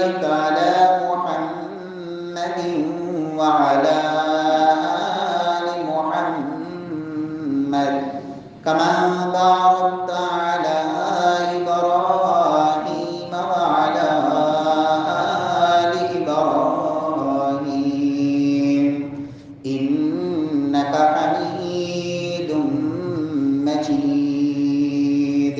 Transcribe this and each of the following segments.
وبارك على محمد وعلى آل محمد كما باركت على إبراهيم وعلى آل إبراهيم إنك حميد مجيد.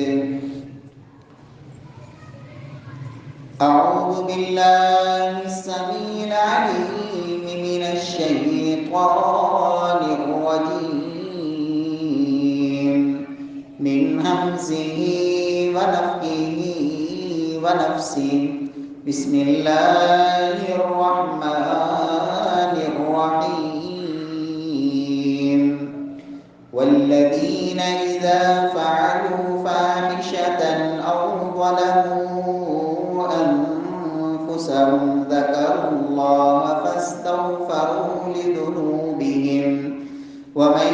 أعوذ بالله السميع العليم من الشيطان الرجيم من همزه ونفخه ونفسه. بسم الله الرحمن الرحيم. والذين إذا فعلوا فاحشة أو ظلموا أنفسهم ذكروا الله فاستغفروا لذنوبهم ومن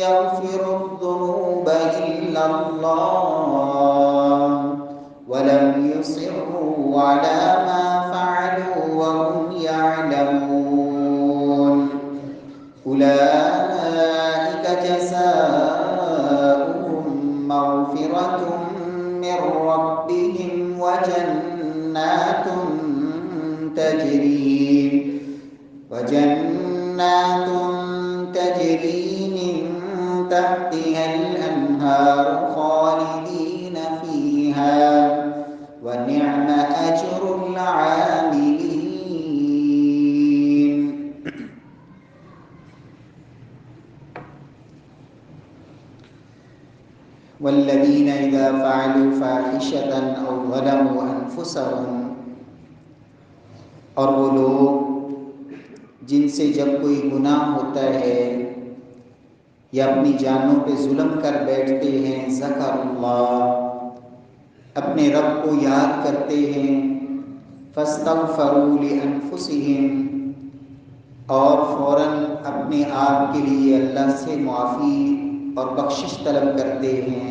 يغفر الذنوب إلا الله ولم يصروا على ما فعلوا وهم يعلمون أولئك جزاؤهم مغفرة من ربهم وجنات تجري من تحتها الأنهار خالدين فيها ونعم أجر العاملين. والذین اذا فعلوا فاحشة او ظلموا انفسهم، اور وہ لوگ جن سے جب کوئی گناہ ہوتا ہے یا اپنی جانوں پہ ظلم کر بیٹھتے ہیں، ذکر اللہ، اپنے رب کو یاد کرتے ہیں، فاستغفروا لانفسهم، اور فوراً اپنے آپ کے لیے اللہ سے معافی اور بخشش طلب کرتے ہیں،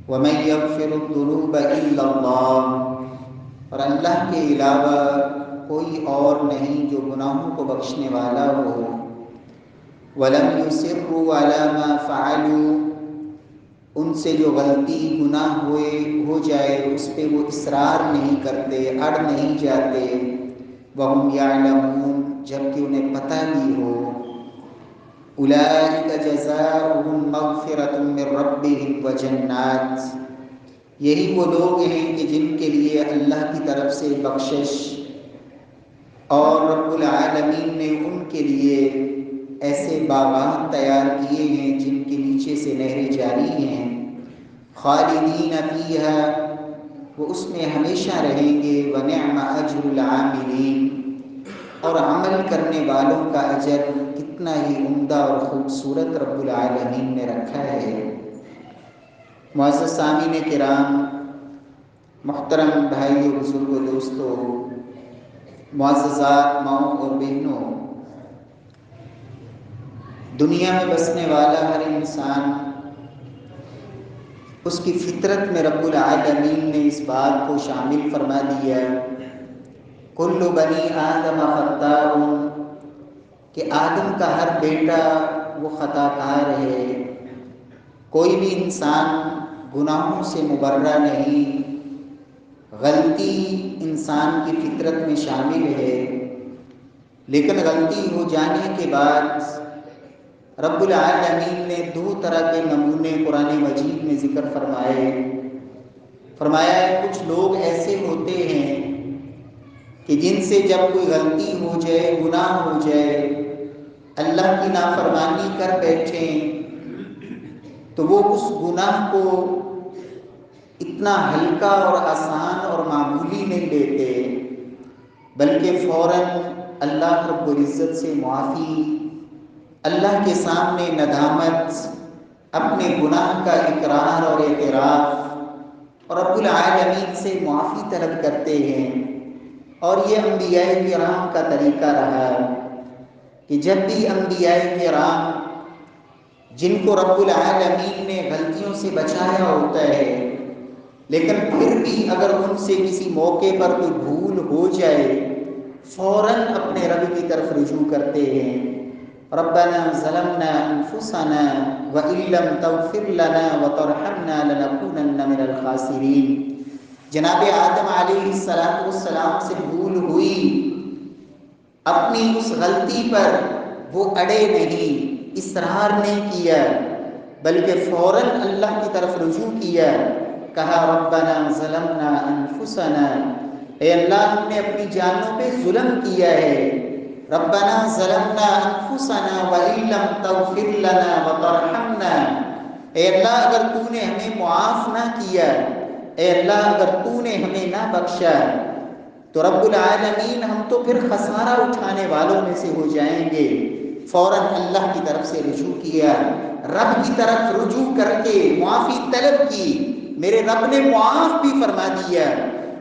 وَمَن يَغْفِرُ الذُّنُوبَ إِلَّا اللَّهُ، اور اللہ کے علاوہ کوئی اور نہیں جو گناہوں کو بخشنے والا ہو، وَلَمْ يُصِرُّوا عَلَى مَا فَعَلُوا، ان سے جو غلطی گناہ ہو جائے اس پہ وہ اصرار نہیں کرتے، اڑ نہیں جاتے، وَهُمْ يَعْلَمُونَ، جبکہ انہیں پتہ بھی ہو، اولئک جزاؤہم مغفرۃ من ربہم وجنات، یہی وہ لوگ ہیں کہ جن کے لیے اللہ کی طرف سے بخشش اور رب العالمین نے ان کے لیے ایسے باغات تیار کیے ہیں جن کے نیچے سے نہریں جاری ہیں، خالدین فیہا، وہ اس میں ہمیشہ رہیں گے، ونعم اجر العاملین، اور عمل کرنے والوں کا اجر کتنا ہی عمدہ اور خوبصورت رب العالمین نے رکھا ہے۔ معزز سامعین کرام، محترم بھائیو، بزرگوں، دوستو، معززات ماؤں اور بہنوں، دنیا میں بسنے والا ہر انسان، اس کی فطرت میں رب العالمین نے اس بات کو شامل فرما دیا، کل بنی آدم خطاء، کہ آدم کا ہر بیٹا وہ خطا کار ہے، کوئی بھی انسان گناہوں سے مبرہ نہیں، غلطی انسان کی فطرت میں شامل ہے، لیکن غلطی ہو جانے کے بعد رب العالمین نے دو طرح کے نمونے قرآن مجید میں ذکر فرمایا ہے، کچھ لوگ ایسے ہوتے ہیں کہ جن سے جب کوئی غلطی ہو جائے، گناہ ہو جائے، اللہ کی نافرمانی کر بیٹھیں تو وہ اس گناہ کو اتنا ہلکا اور آسان اور معمولی نہیں لیتے، بلکہ فوراً اللہ رب العزت سے معافی، اللہ کے سامنے ندامت، اپنے گناہ کا اقرار اور اعتراف اور رب العالمین سے معافی طلب کرتے ہیں۔ اور یہ انبیاء کرام کا طریقہ رہا کہ جب بھی انبیاء کرام جن کو رب العالمین نے غلطیوں سے بچایا ہوتا ہے، لیکن پھر بھی اگر ان سے کسی موقع پر کوئی بھول ہو جائے فوراً اپنے رب کی طرف رجوع کرتے ہیں. ربنا ظلمنا انفسنا وان لم تغفر لنا وترحمنا لنكونن من الخاسرین. جناب آدم علیہ السلام سے بھول ہوئی، اپنی اس غلطی پر وہ اڑے نہیں، اصرار نہیں کیا، بلکہ فوراً اللہ کی طرف رجوع کیا. کہا ربنا ظلمنا انفسنا، اے اللہ ہم نے اپنی جانوں پہ ظلم کیا ہے. ربنا ظلمنا انفسنا وان لم تغفر لنا وترحمنا، اے اللہ اگر تو نے ہمیں معاف نہ کیا، اے اللہ اگر تو نے ہمیں نہ بخشا تو رب العالمین ہم تو پھر خسارہ اٹھانے والوں میں سے ہو جائیں گے. فوراً اللہ کی طرف سے رجوع کیا، رب کی طرف رجوع کر کے معافی طلب کی. میرے رب نے معاف بھی فرما دیا.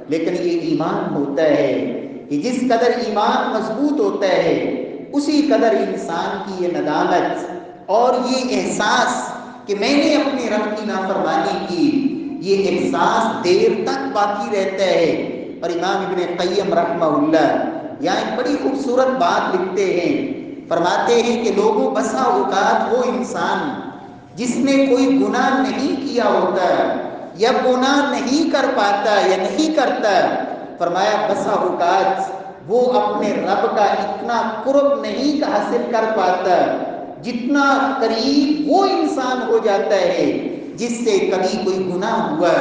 لیکن یہ ایمان ہوتا ہے کہ جس قدر ایمان مضبوط ہوتا ہے اسی قدر انسان کی یہ ندامت اور یہ احساس کہ میں نے اپنے رب کی نافرمانی کی، یہ احساس دیر تک باقی رہتا ہے. اور امام ابن قیم رحمہ اللہ یہاں ایک بڑی خوبصورت بات لکھتے ہیں، فرماتے ہیں کہ لوگوں بسا اوقات وہ انسان جس نے کوئی گناہ نہیں کیا ہوتا یا گناہ نہیں کر پاتا یا نہیں کرتا، فرمایا بسا اوقات وہ اپنے رب کا اتنا قرب نہیں حاصل کر پاتا جتنا قریب وہ انسان ہو جاتا ہے جس سے کبھی کوئی گناہ ہوا،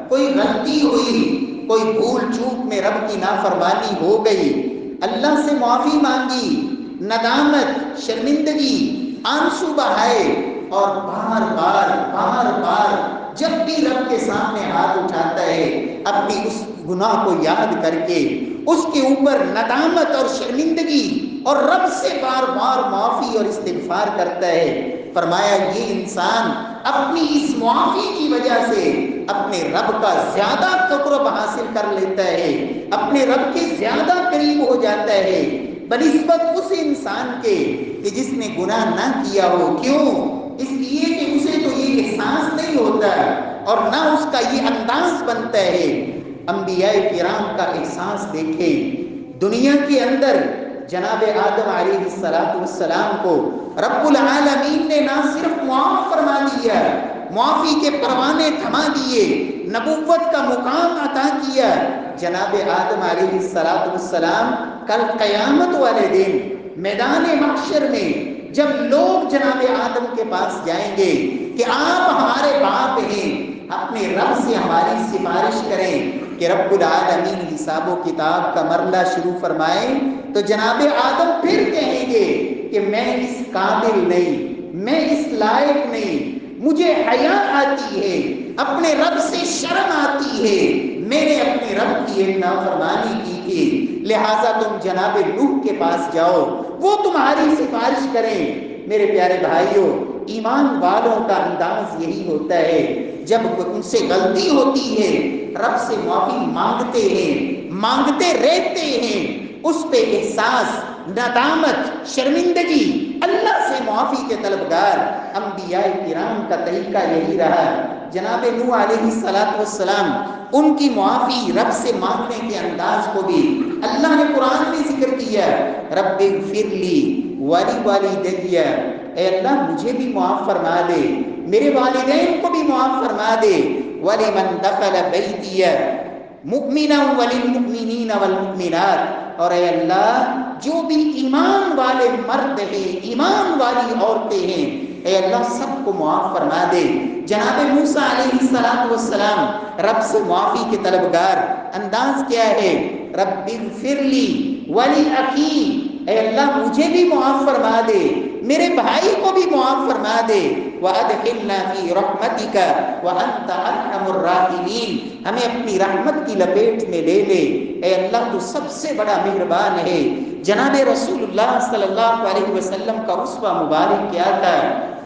کوئی غلطی ہوئی، کوئی بھول چوک میں رب کی نافرمانی ہو گئی، اللہ سے معافی مانگی، ندامت، شرمندگی، آنسو بہائے، اور بار بار جب بھی رب کے سامنے ہاتھ اٹھاتا ہے اپنی اس گناہ کو یاد کر کے اس کے اوپر ندامت اور شرمندگی اور رب سے بار بار معافی اور استغفار کرتا ہے. فرمایا یہ انسان اپنی اس معافی کی وجہ سے اپنے رب کا زیادہ قرب حاصل کر لیتا ہے، اپنے رب کے زیادہ قریب ہو جاتا ہے بنسبت اس انسان کے کہ جس نے گناہ نہ کیا ہو. کیوں؟ اس لیے کہ اسے تو یہ احساس نہیں ہوتا اور نہ اس کا یہ انداز بنتا ہے. انبیاء کرام کا احساس دیکھیں، دنیا کے اندر جناب آدم علیہ السلام کو رب العالمین نے نہ صرف معاف فرما دیا، معافی کے پروانے تھما دیے، نبوت کا مقام عطا کیا. جناب آدم علیہ السلام کل قیامت والے دن میدان محشر میں جب لوگ جناب آدم کے پاس جائیں گے کہ آپ ہمارے باپ ہیں، اپنے رب سے ہماری سفارش کریں کہ رب العالمین حساب و کتاب کا مرحلہ شروع فرمائیں، تو جناب آدم پھر کہیں گے کہ میں اس قابل نہیں، میں اس لائق نہیں، مجھے حیا آتی ہے، اپنے رب سے شرم آتی ہے، میں نے اپنے رب کی ایک نافرمانی کی تھی، لہٰذا تم جناب نوح کے پاس جاؤ، وہ تمہاری سفارش کریں. میرے پیارے بھائیوں، ایمان والوں کا انداز یہی ہوتا ہے، جب ان سے غلطی ہوتی ہے رب سے معافی مانگتے ہیں، مانگتے رہتے ہیں، اس پہ احساس، ندامت، شرمندگی، اللہ سے معافی کے طلبگار. انبیاء کرام کا طریقہ یہی رہا. جناب نوح علیہ السلام ان کی معافی رب سے مانگنے کے انداز کو بھی اللہ نے قرآن میں ذکر کیا. رب اغفر لی ولوالدی، اے اللہ مجھے بھی معاف فرما دے، میرے والدین کو بھی معاف فرما دے. ولمن دخل بیتی مؤمنا وللمؤمنین والمؤمنات، اور اے اللہ جو بھی ایمان والے مرد ہیں، ایمان والی عورتیں ہیں، اے اللہ سب کو معاف فرما دے. جناب موسیٰ علیہ السلام رب سے معافی کے طلبگار. انداز کیا ہے؟ رب اغفر لی ولی اخی، اے اللہ مجھے بھی معاف فرما دے، میرے بھائی کو بھی معاف فرما دے. وَأَدْخِلْنَا فِي رَحْمَتِكَ وَأَنْتَ أَرْحَمُ الرَّاحِمِينَ، ہمیں اپنی رحمت کی لپیٹ میں لے لے، اے اللہ تو سب سے بڑا مہربان ہے. جناب رسول اللہ صلی اللہ علیہ وسلم کا اسوہ مبارک کیا تھا؟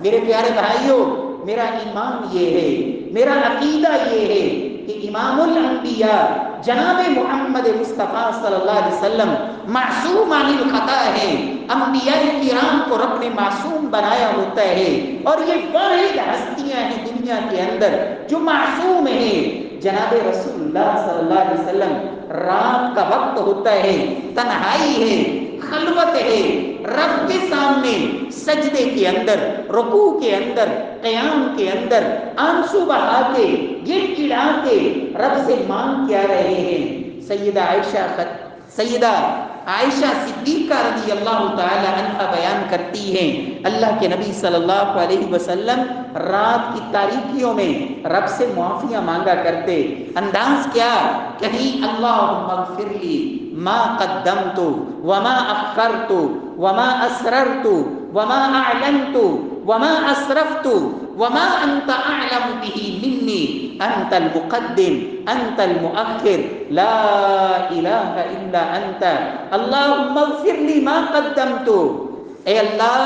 میرے پیارے بھائیوں، میرا ایمان یہ ہے، میرا عقیدہ یہ ہے کہ امام الانبیاء جناب محمد مصطفیٰ صلی اللہ علیہ وسلم معصوم عن الخطا ہے. انبیاء کرام کو رب نے معصوم بنایا ہوتا ہے، اور یہ واحد ہستیاں ہیں دنیا کے اندر جو معصوم ہیں. جناب رسول اللہ صلی اللہ علیہ وسلم رات کا وقت ہوتا ہے، تنہائی ہے، خلوت ہے، رب کے سامنے سجدے کے اندر، رکوع کے اندر، قیام کے اندر آنسو بہا کے، گر گڑا کے رب سے مانگ کیا رہے ہیں۔ سیدہ عائشہ صدیقہ رضی اللہ تعالی عنہ بیان کرتی ہیں، اللہ کے نبی صلی اللہ علیہ وسلم رات کی تاریکیوں میں رب سے معافیاں مانگا کرتے۔ انداز کیا؟ کہیں اللہم اغفر لی ما قدمت وما اخرت وما اسررت وما اعلنت وما اسرفت وما انت اعلم به منی انت المقدم انت المؤخر لا الہ الا انت اللہم اغفر لی ما قدمت۔ اے اللہ،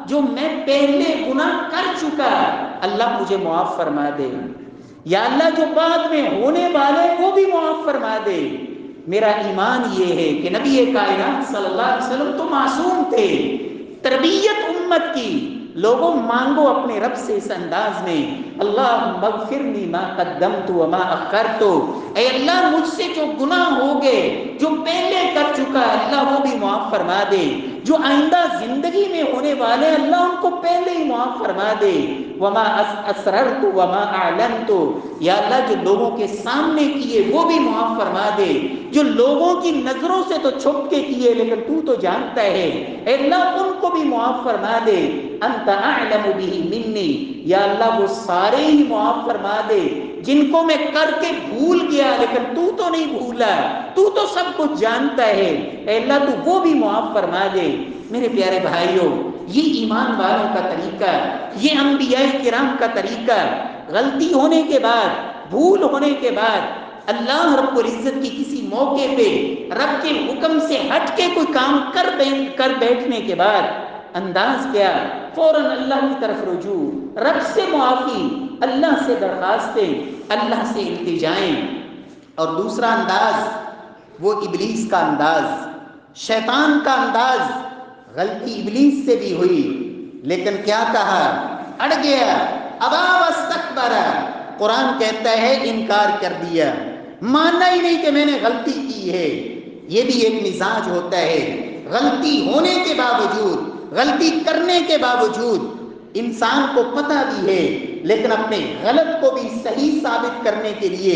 جو میں پہلے گناہ کر چکا اللہ مجھے معاف فرما دے، یا اللہ جو بعد میں ہونے والے وہ بھی معاف فرما دے۔ میرا ایمان یہ ہے کہ نبی کائنات صلی اللہ علیہ وسلم تو معصوم تھے، تربیت امت کی، لوگوں مانگو اپنے رب سے اس انداز میں، اللہم اغفر لی ما قدمت وما اخرت، اے اللہ مجھ سے جو گناہ ہو گئے، جو پہلے کر چکا اللہ وہ بھی معاف فرما دے، جو آئندہ زندگی میں ہونے والے اللہ ان کو پہلے ہی معاف فرما دے، وما اسررت وما اعلنت، یا اللہ جو لوگوں کے سامنے کیے وہ بھی معاف فرما دے، جو لوگوں کی نظروں سے تو چھپ کے کیے لیکن تو تو جانتا ہے، اے اللہ ان کو بھی معاف فرما دے، انت اعلم به منی، یا اللہ وہ سارے ہی معاف فرما دے جن کو میں کر کے بھول گیا لیکن تو نہیں بھولا، تو سب کچھ جانتا ہے، اے اللہ تو وہ بھی معاف فرما دے۔ میرے پیارے بھائیوں، یہ ایمان والوں کا طریقہ، یہ انبیاء کرام کا طریقہ، غلطی ہونے کے بعد، بھول ہونے کے بعد اللہ رب العزت کی کسی موقع پہ رب کے حکم سے ہٹ کے کوئی کام کر بیٹھنے کے بعد انداز کیا؟ فوراً اللہ کی طرف رجوع، رب سے معافی، اللہ سے درخواستیں، اللہ سے التجائیں۔ اور دوسرا انداز وہ ابلیس کا انداز، شیطان کا انداز۔ غلطی ابلیس سے بھی ہوئی لیکن کیا کہا؟ اڑ گیا، ابا واستکبر، قرآن کہتا ہے انکار کر دیا، ماننا ہی نہیں کہ میں نے غلطی کی ہے۔ یہ بھی ایک مزاج ہوتا ہے، غلطی ہونے کے باوجود، غلطی کرنے کے باوجود انسان کو پتہ بھی ہے لیکن اپنے غلط کو بھی صحیح ثابت کرنے کے لیے،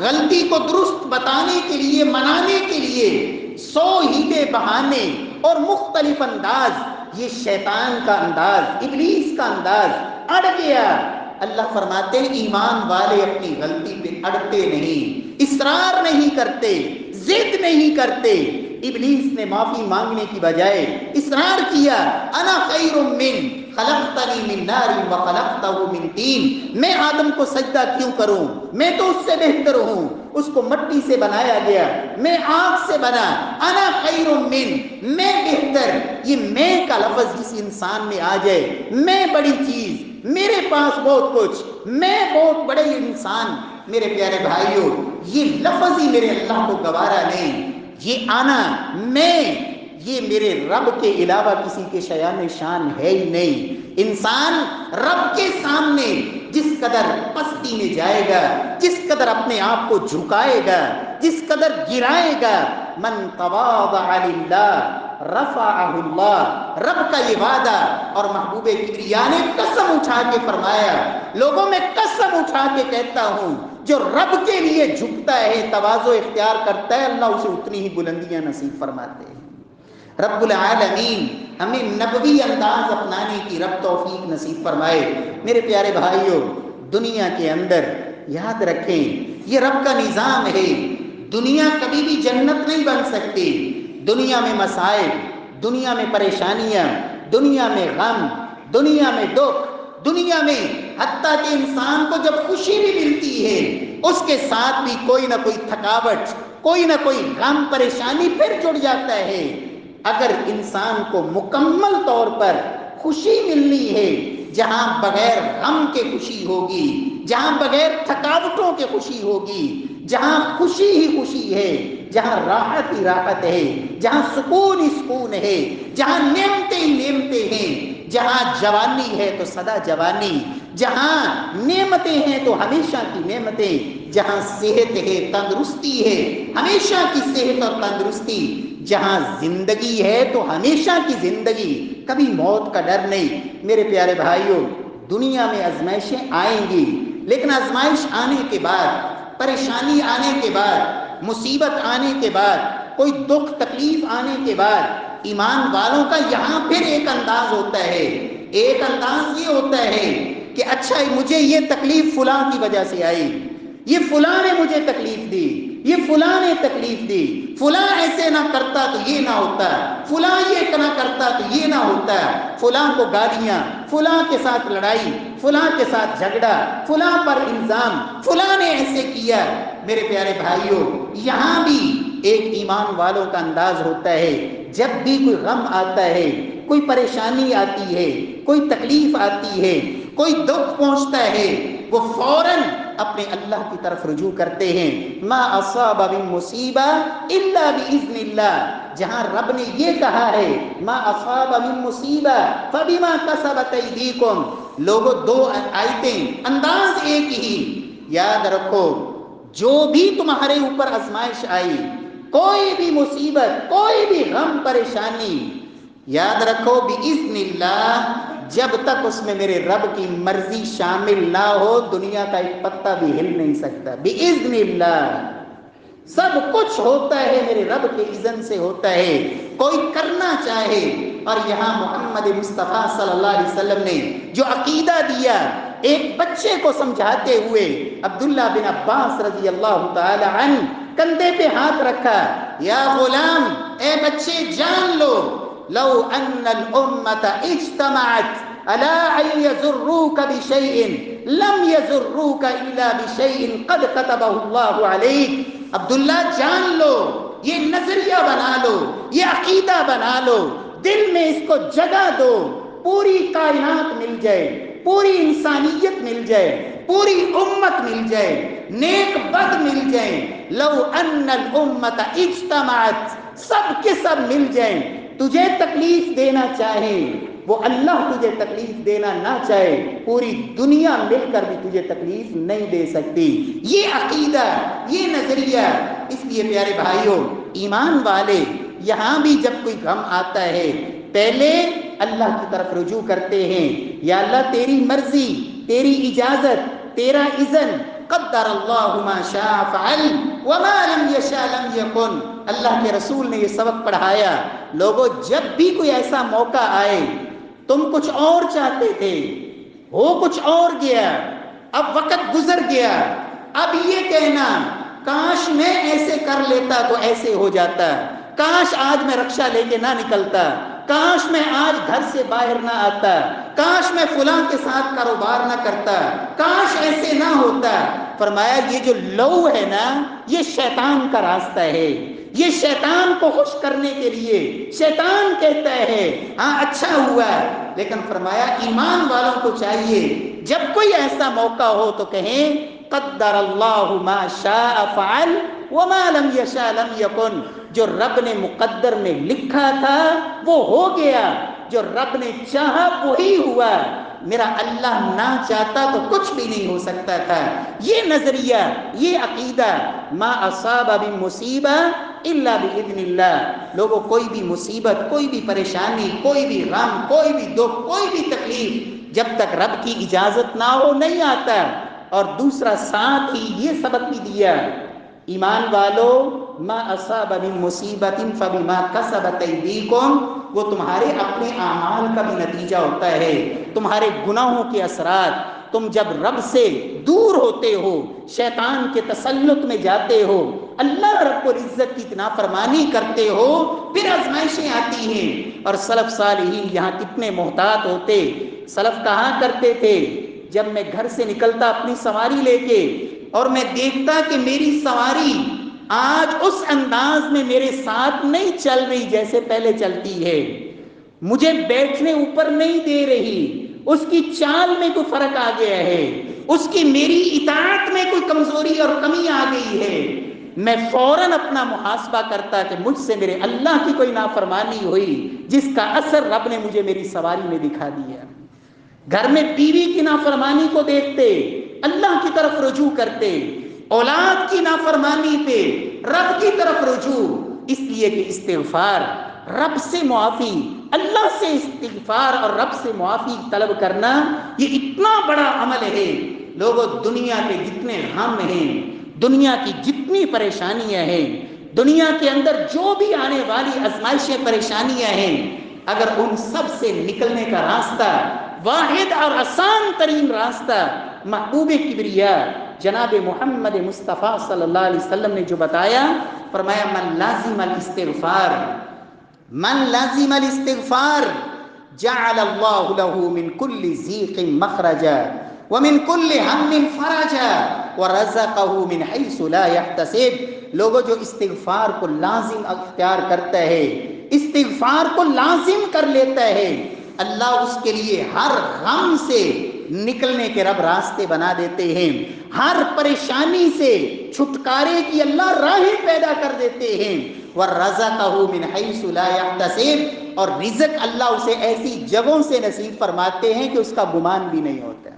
غلطی کو درست بتانے کے لیے، منانے کے لیے 100 ہیلے بہانے اور مختلف انداز، یہ شیطان کا انداز، ابلیس کا انداز۔ اڑ گیا، اللہ فرماتے ہیں ایمان والے اپنی غلطی پہ اڑتے نہیں، اصرار نہیں کرتے، ضد نہیں کرتے۔ ابلیس نے معافی مانگنے کی بجائے اصرار کیا، انا خیر من خلقتنی من نار وخلقتہ من طین، میں آدم کو سجدہ کیوں کروں، میں تو اس سے بہتر ہوں، اس کو مٹی سے بنایا گیا، میں آگ سے بنا، انا خیر من، میں بہتر۔ یہ میں کا لفظ جس انسان میں آ جائے، میں بڑی چیز، میرے پاس بہت کچھ، میں بہت بڑے انسان، میرے پیارے بھائیوں یہ لفظ ہی میرے اللہ کو گوارا نہیں۔ یہ آنا، میں، یہ میرے رب کے علاوہ کسی کے شایان شان ہے ہی نہیں۔ انسان رب کے سامنے جس قدر پستی میں جائے گا، جس قدر اپنے آپ کو جھکائے گا، جس قدر گرائے گا، من تواضع للہ رفعہ اللہ، رب کا یہ وعدہ، اور محبوب کبریا نے قسم اٹھا کے فرمایا، لوگوں میں قسم اٹھا کے کہتا ہوں جو رب کے لیے جھکتا ہے، تواضع اختیار کرتا ہے، اللہ اسے اتنی ہی بلندیاں نصیب فرماتے ہیں۔ رب العالمین ہمیں نبوی انداز اپنانے کی رب توفیق نصیب فرمائے۔ میرے پیارے بھائیوں، دنیا کے اندر یاد رکھیں یہ رب کا نظام ہے، دنیا کبھی بھی جنت نہیں بن سکتی۔ دنیا میں مسائل، دنیا میں پریشانیاں، دنیا میں غم، دنیا میں دکھ، دنیا میں حتیٰ کہ انسان کو جب خوشی بھی ملتی ہے اس کے ساتھ بھی کوئی نہ کوئی تھکاوٹ، کوئی نہ کوئی غم، پریشانی پھر جڑ جاتا ہے۔ اگر انسان کو مکمل طور پر خوشی ملنی ہے، جہاں بغیر غم کے خوشی ہوگی، جہاں بغیر تھکاوٹوں کے خوشی ہوگی، جہاں خوشی ہی خوشی ہے، جہاں راحت ہی راحت ہے، جہاں سکون ہی سکون ہے، جہاں نعمتیں ہی نعمتیں ہیں، جہاں جوانی ہے تو سدا جوانی، جہاں نعمتیں ہیں تو ہمیشہ کی نعمتیں، جہاں صحت ہے، تندرستی ہے، ہمیشہ کی صحت اور تندرستی، جہاں زندگی ہے تو ہمیشہ کی زندگی، کبھی موت کا ڈر نہیں۔ میرے پیارے بھائیوں، دنیا میں آزمائشیں آئیں گی، لیکن آزمائش آنے کے بعد، پریشانی آنے کے بعد، مصیبت آنے کے بعد، کوئی دکھ تکلیف آنے کے بعد، ایمان والوں کا یہاں پھر ایک انداز ہوتا ہے، ایک انداز یہ ہوتا ہے کہ اچھا مجھے یہ تکلیف فلاں کی وجہ سے آئی، یہ فلاں نے مجھے تکلیف دی، یہ فلاں نے تکلیف دی، فلاں ایسے نہ کرتا تو یہ نہ ہوتا، فلاں یہ نہ کرتا تو یہ نہ ہوتا، فلاں کو گالیاں، فلاں کے ساتھ لڑائی، فلاں کے ساتھ جھگڑا، فلاں پر الزام، فلاں نے ایسے کیا۔ میرے پیارے بھائیوں، یہاں بھی ایک ایمان والوں کا انداز ہوتا ہے، جب بھی کوئی غم آتا ہے، کوئی پریشانی آتی ہے، کوئی تکلیف آتی ہے، کوئی دکھ پہنچتا ہے، وہ فوراً اپنے اللہ کی طرف رجوع کرتے ہیں۔ ما اصاب من مصیبہ الا باذن اللہ، جہاں رب نے یہ کہا ہے ما اصاب من مصیبہ فبما کسبت ایدیکم، لوگوں دو آیتیں، انداز ایک ہی، یاد رکھو جو بھی تمہارے اوپر آزمائش آئی، کوئی بھی مصیبت، کوئی بھی غم پریشانی، یاد رکھو باذن اللہ، جب تک اس میں میرے رب کی مرضی شامل نہ ہو دنیا کا ایک پتا بھی ہل نہیں سکتا۔ باذن اللہ سب کچھ ہوتا ہے میرے رب کے اذن سے ہوتا ہے، کوئی کرنا چاہے۔ اور یہاں محمد مصطفیٰ صلی اللہ علیہ وسلم نے جو عقیدہ دیا، ایک بچے کو سمجھاتے ہوئے، عبداللہ بن عباس رضی اللہ تعالی عنہ، کندھے پہ ہاتھ رکھا، یا غلام، اے بچے جان لو، لو ان الامة اجتمعت على ان يضروك بشيء لم يضروك الا بشيء قد كتبه الله عليك۔ عبداللہ جان لو، یہ نظریہ بنا لو، یہ عقیدہ بنا لو، دل میں اس کو جگہ دو، پوری کائنات مل جائے، پوری انسانیت مل جائے، پوری امت مل جائے، نیک بد مل جائیں، لو ان الامة اجتمعت، سب کے سب مل جائیں، تجھے تکلیف دینا چاہیں، وہ اللہ تجھے تکلیف دینا نہ چاہے، پوری دنیا مل کر بھی تجھے تکلیف نہیں دے سکتی۔ یہ عقیدہ، یہ نظریہ، اس لیے پیارے بھائیوں، ایمان والے یہاں بھی جب کوئی غم آتا ہے پہلے اللہ کی طرف رجوع کرتے ہیں، یا اللہ تیری مرضی، تیری اجازت، تیرا اذن، قدر اللہ ما شاء فعل وما لم یشاء لم یکن۔ اللہ کے رسول نے یہ سبق پڑھایا، لوگوں جب بھی کوئی ایسا موقع آئے، تم کچھ اور چاہتے تھے، ہو کچھ اور گیا، اب وقت گزر گیا، اب یہ کہنا کاش میں ایسے کر لیتا تو ایسے ہو جاتا، کاش آج میں رکشہ لے کے نہ نکلتا، کاش میں آج گھر سے باہر نہ آتا، کاش میں فلاں کے ساتھ کاروبار نہ کرتا، کاش ایسے نہ ہوتا۔ فرمایا یہ جو لو ہے نا، یہ شیطان کا راستہ ہے، یہ شیطان کو خوش کرنے کے لیے شیطان کہتا ہے ہاں اچھا ہوا، لیکن فرمایا ایمان والوں کو چاہیے جب کوئی ایسا موقع ہو تو کہیں قدر اللہ ما شاء فعل وما لم یشاء لم یکن، جو رب نے مقدر میں لکھا تھا وہ ہو گیا، جو رب نے چاہا وہی ہوا، میرا اللہ نہ چاہتا تو کچھ بھی نہیں ہو سکتا تھا۔ یہ نظریہ، یہ عقیدہ، ما اصاب من مصیبہ الا باذن اللہ، لوگوں کوئی بھی مصیبت، کوئی بھی پریشانی، کوئی بھی غم، کوئی بھی دکھ، کوئی بھی تکلیف جب تک رب کی اجازت نہ ہو نہیں آتا۔ اور دوسرا ساتھ ہی یہ سبق بھی دیا، ایمان والو ما اصاب من مصیبت فبما کسبت ایدیکم، وہ تمہارے اپنے اعمال کا بھی نتیجہ ہوتا ہے، تمہارے گناہوں کے اثرات۔ تم جب رب سے دور ہوتے ہو، شیطان کے تسلط میں جاتے ہو، اللہ رب العزت کی نافرمانی کرتے ہو، پھر آزمائشیں آتی ہیں۔ اور سلف صالحین یہاں کتنے محتاط ہوتے، سلف کہا کرتے تھے جب میں گھر سے نکلتا اپنی سواری لے کے اور میں دیکھتا کہ میری سواری آج اس انداز میں میرے ساتھ نہیں چل رہی جیسے پہلے چلتی ہے، مجھے بیٹھنے اوپر نہیں دے رہی، اس کی چال میں کوئی فرق آ گیا ہے، اس کی میری اطاعت میں کوئی کمزوری اور کمی آ گئی ہے، میں فوراً اپنا محاسبہ کرتا کہ مجھ سے میرے اللہ کی کوئی نافرمانی ہوئی جس کا اثر رب نے مجھے میری سواری میں دکھا دیا۔ گھر میں بیوی کی نافرمانی کو دیکھتے اللہ کی طرف رجوع کرتے، اولاد کی نافرمانی پہ رب کی طرف رجوع، اس لیے کہ استغفار، رب سے معافی، اللہ سے استغفار اور رب سے معافی طلب کرنا یہ اتنا بڑا عمل ہے۔ لوگوں، دنیا کے جتنے غم ہیں، دنیا کی جتنی پریشانیاں ہیں، دنیا کے اندر جو بھی آنے والی آزمائشیں پریشانیاں ہیں، اگر ان سب سے نکلنے کا راستہ، واحد اور آسان ترین راستہ محبوب کبریا جناب محمد مصطفیٰ صلی اللہ علیہ وسلم نے جو بتایا، فرمایا من لازم الاستغفار، من لازم الاستغفار جعل اللہ له من کل ضیق مخرجا ومن کل ہم فرجا ورزقه من حیث لا يحتسب۔ لوگوں، جو استغفار کو لازم اختیار کرتا ہے، استغفار کو لازم کر لیتا ہے، اللہ اس کے لیے ہر غم سے نکلنے کے رب راستے بنا دیتے ہیں، ہر پریشانی سے چھٹکارے کی اللہ راہیں پیدا کر دیتے ہیں۔ وَرَزَقَهُ مِنْ حَيْثُ لَا يَحْتَسِبُ، اور رزق اللہ اسے ایسی جگہوں سے نصیب فرماتے ہیں کہ اس کا گمان بھی نہیں ہوتا۔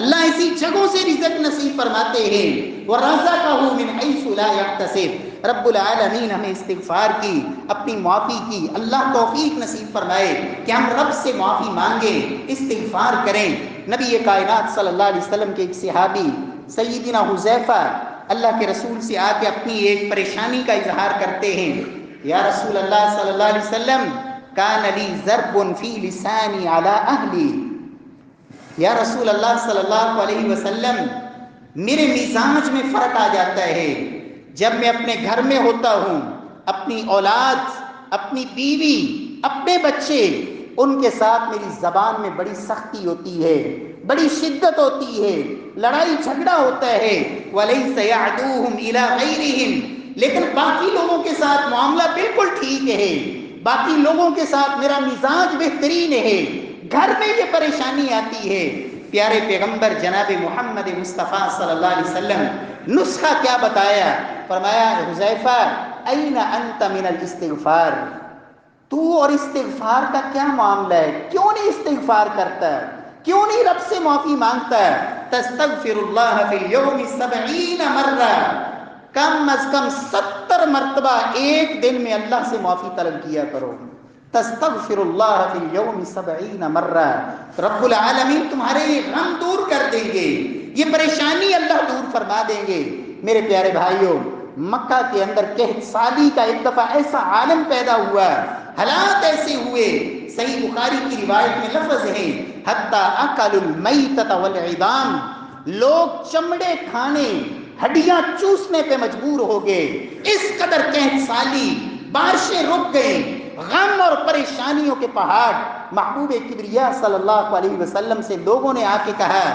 اللہ ایسی جگہوں سے رزق نصیب فرماتے ہیں، وَرَزَقَهُ مِنْ حَيْثُ لَا يَحْتَسِبُ۔ رب العالمین ہمیں استغفار کی، اپنی معافی کی اللہ توفیق نصیب فرمائے کہ ہم رب سے معافی مانگیں، استغفار کریں۔ نبی کائنات صلی اللہ علیہ وسلم کے ایک صحابی سیدنا حذیفہ اللہ کے رسول سے آ کے اپنی ایک پریشانی کا اظہار کرتے ہیں، یا رسول اللہ صلی اللہ علیہ وسلم کان لی ضرب فی لسانی علی اہلی، یا رسول اللہ صلی اللہ علیہ وسلم میرے مزاج میں فرق آ جاتا ہے، جب میں اپنے گھر میں ہوتا ہوں، اپنی اولاد، اپنی بیوی، اپنے بچے، ان کے ساتھ میری زبان میں بڑی سختی ہوتی ہے، بڑی شدت ہوتی ہے، لڑائی جھگڑا ہوتا ہے۔ وَلَيْسَ يَعْدُوهُمْ إِلَىٰ غَيْرِهِمْ، لیکن باقی لوگوں کے ساتھ معاملہ بالکل ٹھیک ہے، باقی لوگوں کے ساتھ میرا مزاج بہترین ہے، گھر میں یہ پریشانی آتی ہے۔ پیارے پیغمبر جناب محمد مصطفیٰ صلی اللہ علیہ وسلم نسخہ کیا بتایا؟ فرمایا حذیفہ این انت من الاستغفار، تو اور استغفار کا کیا معاملہ ہے؟ کیوں نہیں استغفار کرتا؟ کیوں نہیں رب سے معافی مانگتا؟ تستغفر اللہ فی اليوم 70 مرہ، کم از کم 70 مرتبہ ایک دن میں اللہ سے معافی طلب کیا کرو۔ تستغفر اللہ فی اليوم 70 مرہ، رب العالمین تمہارے یہ غم دور کر دیں گے، یہ پریشانی اللہ دور فرما دیں گے۔ میرے پیارے بھائیوں، مکہ کے اندر قحط سالی کا ایک دفعہ ایسا عالم پیدا ہوا، حالات ایسے ہوئے، صحیح بخاری کی روایت میں لفظ ہے حتی اکلوا المیتۃ والعظام، لوگ چمڑے کھانے، ہڈیاں چوسنے پہ مجبور ہو گئے، اس قدر قحط سالی، بارشیں رک گئیں، غم اور پریشانیوں کے پہاڑ۔ محبوب کبریا صلی اللہ علیہ وسلم سے لوگوں نے آ کے کہا،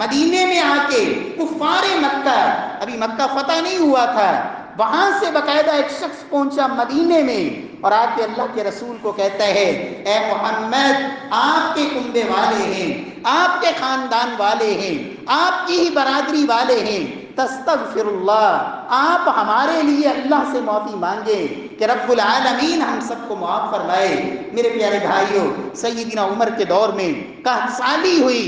مدینے میں آ کے کفار مکہ، ابھی مکہ فتح نہیں ہوا تھا، وہاں سے باقاعدہ ایک شخص پہنچا مدینے میں اور آ کے اللہ کے رسول کو کہتا ہے، اے محمد، آپ کے کنبے والے ہیں، آپ کے خاندان والے ہیں، آپ کی ہی برادری والے ہیں، تستغفر اللہ، آپ ہمارے لیے اللہ سے معافی مانگیں کہ رب العالمین ہم سب کو معاف فرمائے۔ میرے پیارے بھائیوں، سیدنا عمر کے دور میں قحط سالی ہوئی،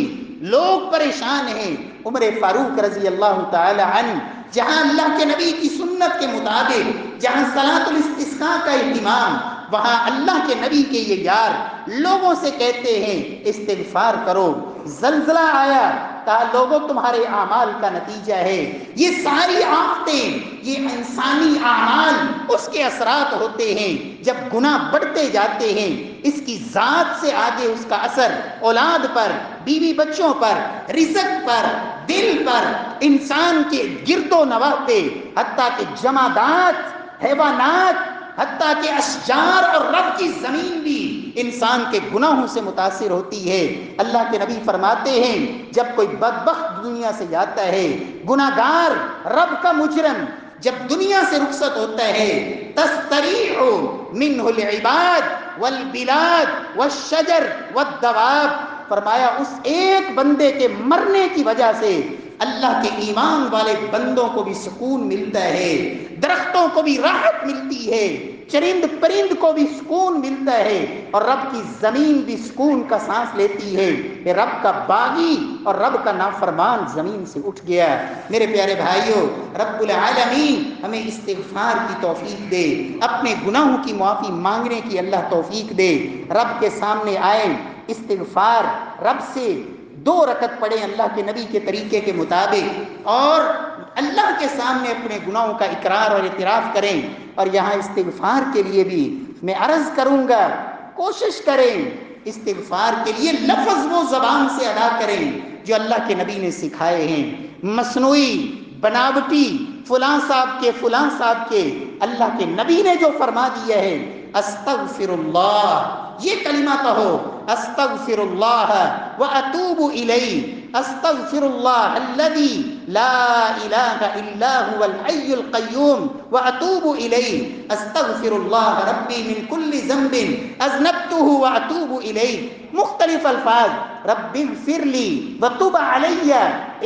لوگ پریشان ہیں۔ عمر فاروق رضی اللہ تعالی عنہ جہاں اللہ کے نبی کی سنت کے مطابق، جہاں صلاۃ الاستسقاء کا اہتمام، وہاں اللہ کے نبی کے یہ یار لوگوں سے کہتے ہیں استغفار کرو۔ زلزلہ آیا، کہا لوگوں تمہارے اعمال کا نتیجہ ہے، یہ ساری آفتیں، یہ انسانی اعمال اس کے اثرات ہوتے ہیں، جب گناہ بڑھتے جاتے ہیں اس کی ذات سے آگے اس کا اثر اولاد پر، بیوی بچوں پر، رزق پر، دل پر، انسان کے گرد و نواح پہ، حتیٰ کہ جمادات، حیوانات، حتیٰ کہ اشجار اور رب کی زمین بھی انسان کے گناہوں سے متاثر ہوتی ہے۔ اللہ کے نبی فرماتے ہیں جب کوئی بدبخت دنیا سے جاتا ہے، گناہگار، رب کا مجرم جب دنیا سے رخصت ہوتا ہے، تستریح منہ العباد والبلاد والشجر والدواب، فرمایا اس ایک بندے کے مرنے کی وجہ سے اللہ کے ایمان والے بندوں کو بھی سکون ملتا ہے، درختوں کو بھی راحت ملتی ہے، چرند پرند کو بھی سکون ملتا ہے اور رب کی زمین بھی سکون کا سانس لیتی ہے کہ رب کا باغی اور رب کا نافرمان زمین سے اٹھ گیا۔ میرے پیارے بھائیوں، رب العالمین ہمیں استغفار کی توفیق دے، اپنے گناہوں کی معافی مانگنے کی اللہ توفیق دے۔ رب کے سامنے آئے، استغفار رب سے 2 رکعت پڑھیں اللہ کے نبی کے طریقے کے مطابق، اور اللہ کے سامنے اپنے گناہوں کا اقرار اور اعتراف کریں۔ اور یہاں استغفار کے لیے بھی میں عرض کروں گا، کوشش کریں استغفار کے لیے لفظ وہ زبان سے ادا کریں جو اللہ کے نبی نے سکھائے ہیں۔ مصنوعی، بناوٹی، فلاں صاحب کے اللہ کے نبی نے جو فرما دیا ہے، استغفر اللہ، یہ کلمہ کہو، استغفر اللہ واتوب الیہ، استغفر اللہ الذی لا الہ الا هو الحی القیوم واتوب الیہ، استغفر اللہ ربی من کل ذنب اذنبته واتوب الیہ۔ مختلف الفاظ، رب اغفر لی وتب علی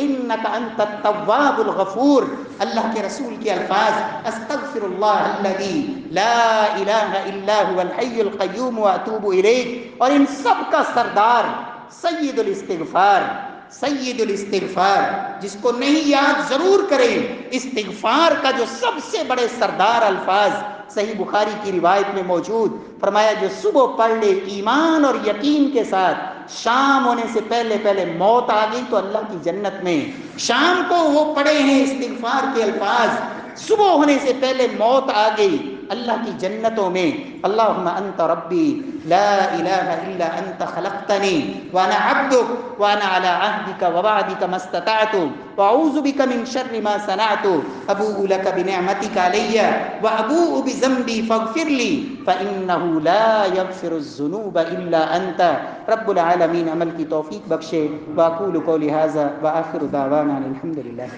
انک انت التواب الغفور۔ اللہ کے رسول کے الفاظ، استغفر اللہ الذی لا الہ الا هو الحی القیوم واتوب الیہ۔ اور ان سب کا سردار سید الاستغفار، جس کو نہیں یاد ضرور کریں، استغفار کا جو سب سے بڑے سردار الفاظ صحیح بخاری کی روایت میں موجود، فرمایا جو صبح پڑھ لے ایمان اور یقین کے ساتھ، شام ہونے سے پہلے موت آ گئی تو اللہ کی جنت میں، شام کو وہ پڑھے ہیں استغفار کے الفاظ، صبح ہونے سے پہلے موت آ گئی اللہ کی جنتوں میں۔ اللہم انت ربی لا الہ الا انت خلقتنی وانا عبدک وانا علی عہدک ووعدک ما استطعت واعوذ بک من شر ما صنعت ابوء لک بنعمتک علی وابوء بذنبی فاغفر لی فانہ لا یغفر الذنوب الا انت۔ رب العالمین عمل کی توفیق بخشے۔ واقول قولی ھذا وآخر دعوانا الحمد للہ۔